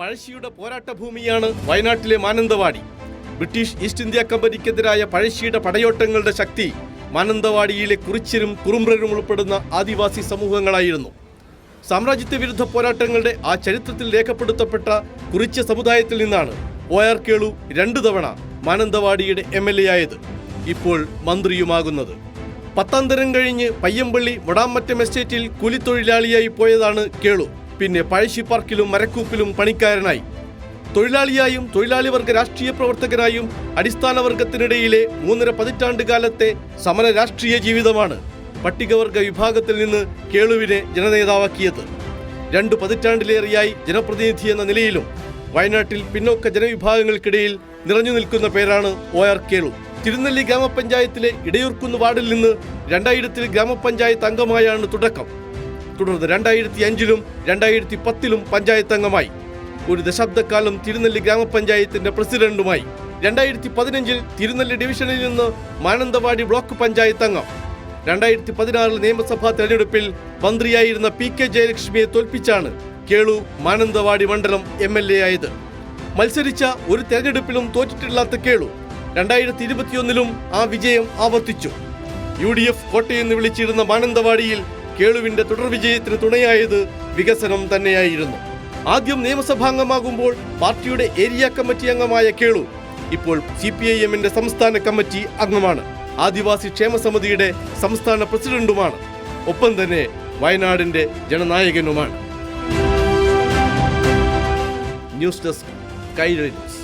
പഴശ്ശിയുടെ പോരാട്ട ഭൂമിയാണ് വയനാട്ടിലെ മാനന്തവാടി. ബ്രിട്ടീഷ് ഈസ്റ്റ് ഇന്ത്യ കമ്പനിക്കെതിരായ പഴശ്ശിയുടെ പടയോട്ടങ്ങളുടെ ശക്തി മാനന്തവാടിയിലെ കുറിച്യരും കുറുമ്പ്രരും ഉൾപ്പെടുന്ന ആദിവാസി സമൂഹങ്ങളായിരുന്നു. സാമ്രാജ്യത്വ വിരുദ്ധ പോരാട്ടങ്ങളുടെ ആ ചരിത്രത്തിൽ രേഖപ്പെടുത്തപ്പെട്ട കുറിച്യ സമുദായത്തിൽ നിന്നാണ് OR കേളു 2 തവണ മാനന്തവാടിയുടെ MLA ആയത്, ഇപ്പോൾ മന്ത്രിയുമാകുന്നത്. 10ാം തരം കഴിഞ്ഞ് പയ്യമ്പള്ളി മുടാമറ്റം എസ്റ്റേറ്റിൽ കൂലിത്തൊഴിലാളിയായി പോയതാണ് കേളു. പിന്നെ പഴശ്ശി പാർക്കിലും മരക്കൂപ്പിലും പണിക്കാരനായി. തൊഴിലാളിയായും തൊഴിലാളി വർഗ രാഷ്ട്രീയ പ്രവർത്തകനായും അടിസ്ഥാന വർഗത്തിനിടയിലെ 3.5 പതിറ്റാണ്ട് കാലത്തെ സമര രാഷ്ട്രീയ ജീവിതമാണ് പട്ടികവർഗ വിഭാഗത്തിൽ നിന്ന് കേളുവിനെ ജനനേതാവാക്കിയത്. 2 പതിറ്റാണ്ടിലേറെയായി ജനപ്രതിനിധി എന്ന നിലയിലും വയനാട്ടിൽ പിന്നോക്ക ജനവിഭാഗങ്ങൾക്കിടയിൽ നിറഞ്ഞു നിൽക്കുന്ന പേരാണ് OR കേളു. തിരുനെല്ലി ഗ്രാമപഞ്ചായത്തിലെ ഇടയൂർക്കുന്ന് വാർഡിൽ നിന്ന് 2000-ൽ ഗ്രാമപഞ്ചായത്ത് അംഗമായാണ് തുടക്കം. തുടർന്ന് 2005-ലും 2010-ലും പഞ്ചായത്ത് അംഗമായി. ഒരു ദശാബ്ദക്കാലം തിരുനെല്ലി ഗ്രാമപഞ്ചായത്തിന്റെ പ്രസിഡന്റുമായി. 2015-ൽ തിരുനെല്ലി ഡിവിഷനിൽ നിന്ന് മാനന്തവാടി ബ്ലോക്ക് പഞ്ചായത്ത് അംഗം. 2016 നിയമസഭാ തെരഞ്ഞെടുപ്പിൽ മന്ത്രിയായിരുന്ന PK ജയലക്ഷ്മിയെ തോൽപ്പിച്ചാണ് കേളു മാനന്തവാടി മണ്ഡലം MLA ആയത്. മത്സരിച്ച ഒരു തെരഞ്ഞെടുപ്പിലും തോറ്റിട്ടില്ലാത്ത കേളു 2021-ലും ആ വിജയം ആവർത്തിച്ചു. UDF കോട്ടയെന്ന് വിളിച്ചിരുന്ന മാനന്തവാടിയിൽ കേളുവിന്റെ തുടർ വിജയത്തിന് തുണയായത് വികസനം തന്നെയായിരുന്നു. ആദ്യം നിയമസഭാംഗമാകുമ്പോൾ പാർട്ടിയുടെ ഏരിയ കമ്മിറ്റി അംഗമായ കേളു ഇപ്പോൾ CPIM-ന്റെ സംസ്ഥാന കമ്മിറ്റി അംഗമാണ്. ആദിവാസി ക്ഷേമ സമിതിയുടെ സംസ്ഥാന പ്രസിഡന്റുമാണ്. ഒപ്പം തന്നെ വയനാടിന്റെ ജനനായകനുമാണ്. News desk Kairali news.